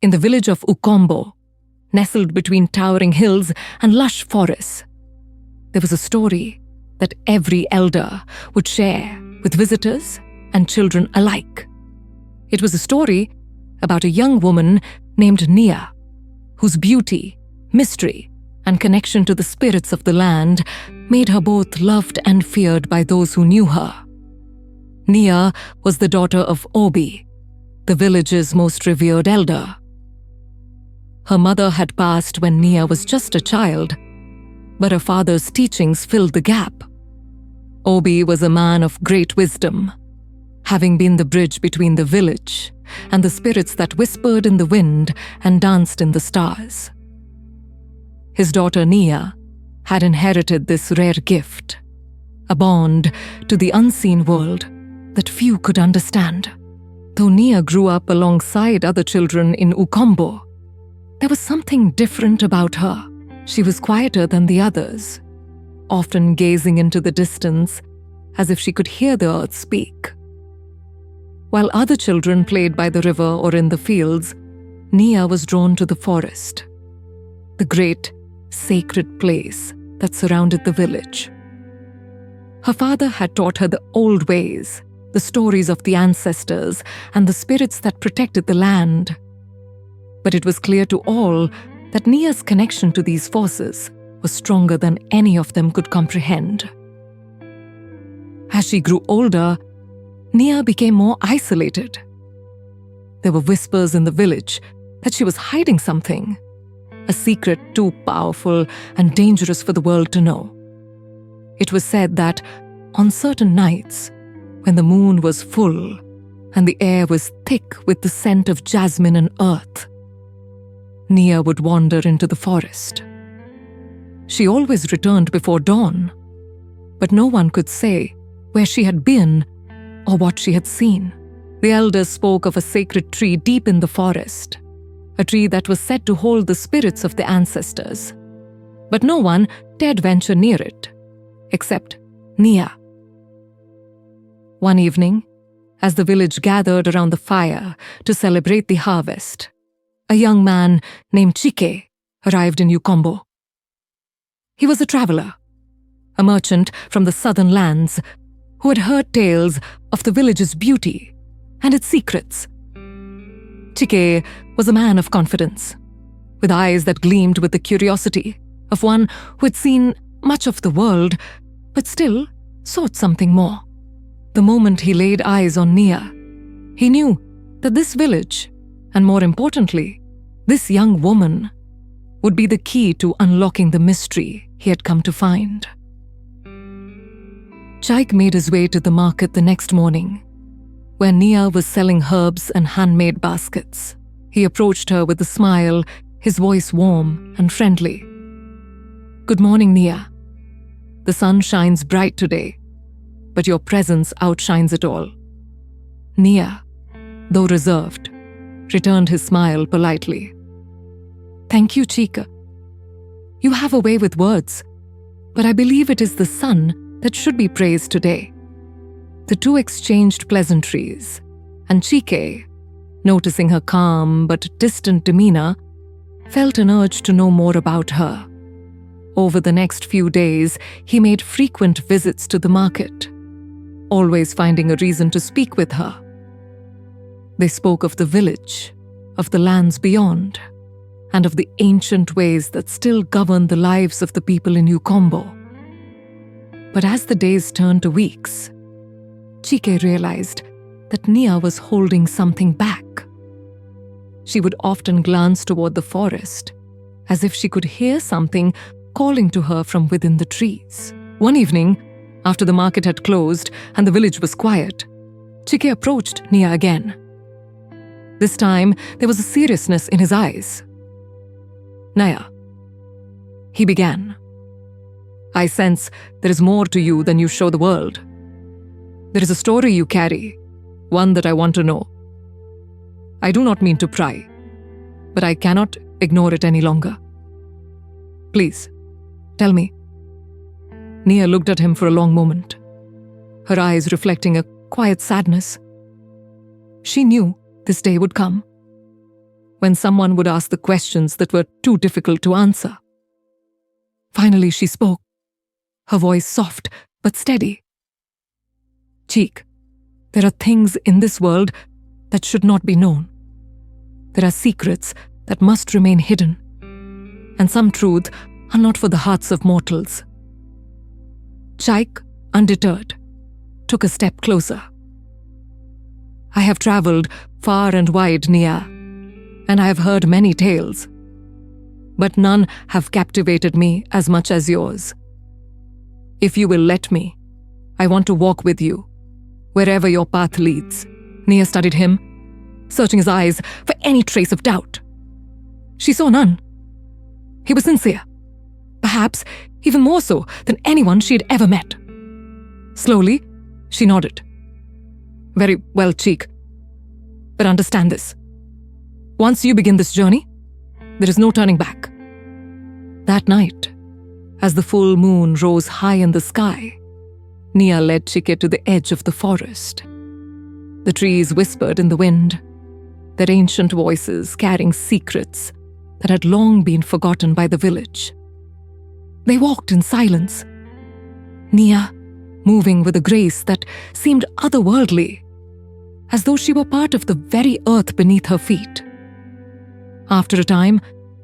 in the village of Ukombo, nestled between towering hills and lush forests. There was a story that every elder would share with visitors and children alike. It was a story about a young woman named Nia, whose beauty, mystery, and connection to the spirits of the land made her both loved and feared by those who knew her. Nia was the daughter of Obi, the village's most revered elder. Her mother had passed when Nia was just a child, but her father's teachings filled the gap. Obi was a man of great wisdom, having been the bridge between the village and the spirits that whispered in the wind and danced in the stars. His daughter Nia had inherited this rare gift, a bond to the unseen world that few could understand. Though Nia grew up alongside other children in Ukombo, there was something different about her. She was quieter than the others, often gazing into the distance as if she could hear the earth speak. While other children played by the river or in the fields, Nia was drawn to the forest, the great, sacred place that surrounded the village. Her father had taught her the old ways, the stories of the ancestors, and the spirits that protected the land. But it was clear to all that Nia's connection to these forces was stronger than any of them could comprehend. As she grew older, Nia became more isolated. There were whispers in the village that she was hiding something, a secret too powerful and dangerous for the world to know. It was said that on certain nights, when the moon was full and the air was thick with the scent of jasmine and earth, Nia would wander into the forest. She always returned before dawn, but no one could say where she had been or what she had seen. The elders spoke of a sacred tree deep in the forest, a tree that was said to hold the spirits of the ancestors. But no one dared venture near it, except Nia. One evening, as the village gathered around the fire to celebrate the harvest, a young man named Chike arrived in Ukombo. He was a traveler, a merchant from the southern lands who had heard tales of the village's beauty and its secrets. Chike was a man of confidence, with eyes that gleamed with the curiosity of one who had seen much of the world but still sought something more. The moment he laid eyes on Nia, he knew that this village, and more importantly, this young woman, would be the key to unlocking the mystery he had come to find. Chike made his way to the market the next morning, where Nia was selling herbs and handmade baskets. He approached her with a smile, his voice warm and friendly. "Good morning, Nia. The sun shines bright today, but your presence outshines it all." Nia, though reserved, returned his smile politely. "Thank you, Chike. You have a way with words, but I believe it is the sun that should be praised today." The two exchanged pleasantries, and Chike, noticing her calm but distant demeanor, felt an urge to know more about her. Over the next few days, he made frequent visits to the market, always finding a reason to speak with her. They spoke of the village, of the lands beyond, and of the ancient ways that still govern the lives of the people in Ukombo. But as the days turned to weeks, Chike realized that Nia was holding something back. She would often glance toward the forest, as if she could hear something calling to her from within the trees. One evening, after the market had closed and the village was quiet, Chike approached Nia again. This time, there was a seriousness in his eyes. "Nia," he began, "I sense there is more to you than you show the world. There is a story you carry, one that I want to know. I do not mean to pry, but I cannot ignore it any longer. Please, tell me." Nia looked at him for a long moment, her eyes reflecting a quiet sadness. She knew this day would come. when someone would ask the questions that were too difficult to answer. Finally she spoke, her voice soft but steady. Chike, there are things in this world that should not be known. There are secrets that must remain hidden, and some truths are not for the hearts of mortals. Chike, undeterred, took a step closer. I have travelled far and wide, Nia, and I have heard many tales, but none have captivated me as much as yours. If you will let me, I want to walk with you, wherever your path leads. Nia studied him, searching his eyes for any trace of doubt. She saw none. He was sincere, perhaps even more so than anyone she had ever met. Slowly, she nodded. Very well, Chike. But understand this. Once you begin this journey, there is no turning back. That night, as the full moon rose high in the sky, Nia led Chike to the edge of the forest. The trees whispered in the wind, their ancient voices carrying secrets that had long been forgotten by the village. They walked in silence, Nia moving with a grace that seemed otherworldly, as though she were part of the very earth beneath her feet. After a time,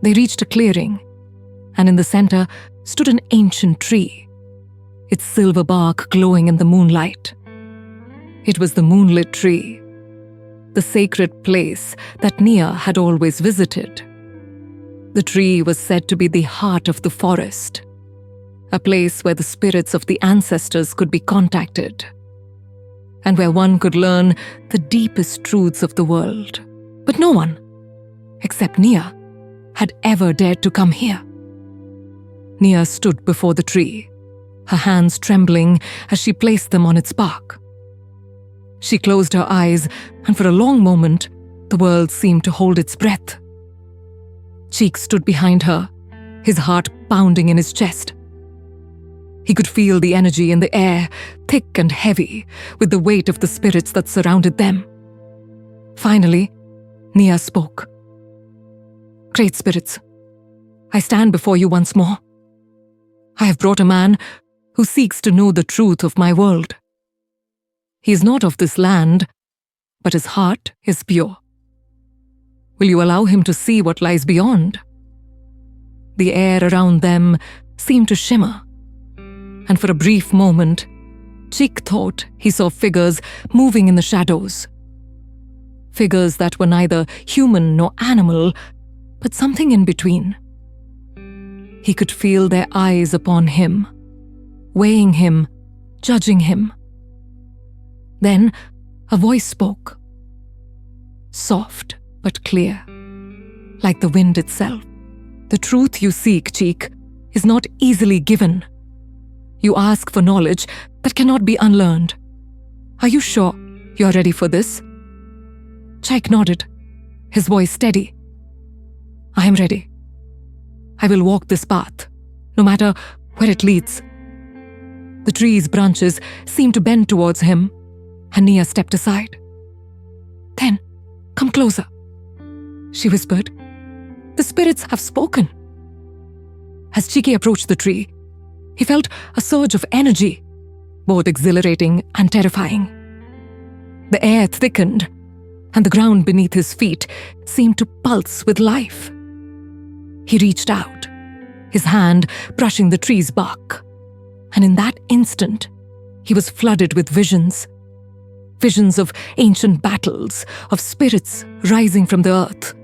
they reached a clearing, and in the center stood an ancient tree, its silver bark glowing in the moonlight. It was the Moonlit Tree, the sacred place that Nia had always visited. The tree was said to be the heart of the forest, a place where the spirits of the ancestors could be contacted, and where one could learn the deepest truths of the world. But no one, except Nia, had ever dared to come here. Nia stood before the tree, her hands trembling as she placed them on its bark. She closed her eyes, and for a long moment, the world seemed to hold its breath. Chike stood behind her, his heart pounding in his chest. He could feel the energy in the air, thick and heavy, with the weight of the spirits that surrounded them. Finally, Nia spoke. Great spirits, I stand before you once more. I have brought a man who seeks to know the truth of my world. He is not of this land, but his heart is pure. Will you allow him to see what lies beyond? The air around them seemed to shimmer, and for a brief moment, Chike thought he saw figures moving in the shadows. Figures that were neither human nor animal, but something in between. He could feel their eyes upon him, weighing him, judging him. Then a voice spoke, soft but clear, like the wind itself. The truth you seek, Chike, is not easily given. You ask for knowledge that cannot be unlearned. Are you sure you are ready for this? Chike nodded, his voice steady. I am ready. I will walk this path, no matter where it leads. The tree's branches seemed to bend towards him, and Nia stepped aside. Then, come closer, she whispered. The spirits have spoken. As Chike approached the tree, he felt a surge of energy, both exhilarating and terrifying. The air thickened, and the ground beneath his feet seemed to pulse with life. He reached out, his hand brushing the tree's bark, and in that instant, he was flooded with visions. Visions of ancient battles, of spirits rising from the earth,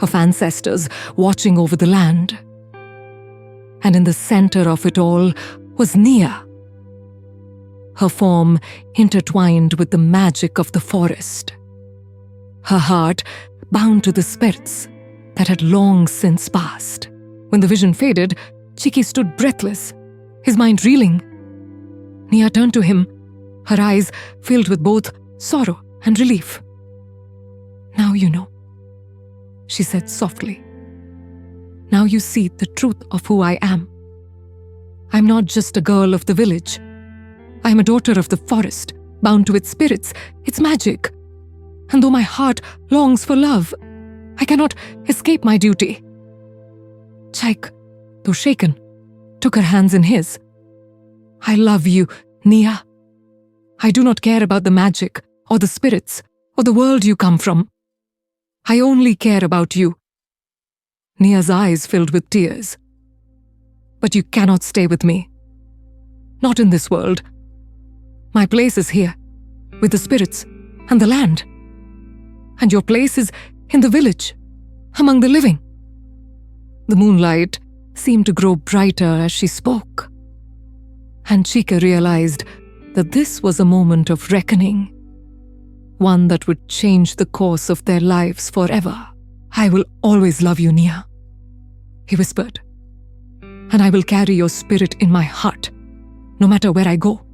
of ancestors watching over the land. And in the center of it all was Nia, her form intertwined with the magic of the forest, her heart bound to the spirits that had long since passed. When the vision faded, Chike stood breathless, his mind reeling. Nia turned to him, her eyes filled with both sorrow and relief. Now you know, she said softly. Now you see the truth of who I am. I'm not just a girl of the village. I'm a daughter of the forest, bound to its spirits, its magic. And though my heart longs for love, I cannot escape my duty. Chike, though shaken, took her hands in his. I love you, Nia. I do not care about the magic, or the spirits, or the world you come from. I only care about you. Nia's eyes filled with tears. But you cannot stay with me. Not in this world. My place is here, with the spirits and the land. And your place is in the village, among the living. The moonlight seemed to grow brighter as she spoke. And Chike realized that this was a moment of reckoning, one that would change the course of their lives forever. I will always love you, Nia, he whispered, and I will carry your spirit in my heart, no matter where I go.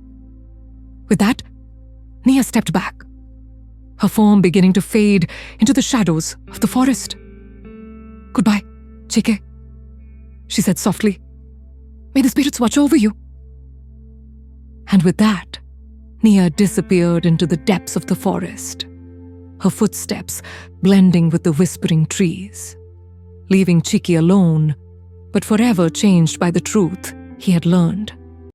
With that, Nia stepped back, her form beginning to fade into the shadows of the forest. Goodbye, Chike, she said softly. May the spirits watch over you. And with that, Nia disappeared into the depths of the forest, her footsteps blending with the whispering trees, leaving Chike alone, but forever changed by the truth he had learned.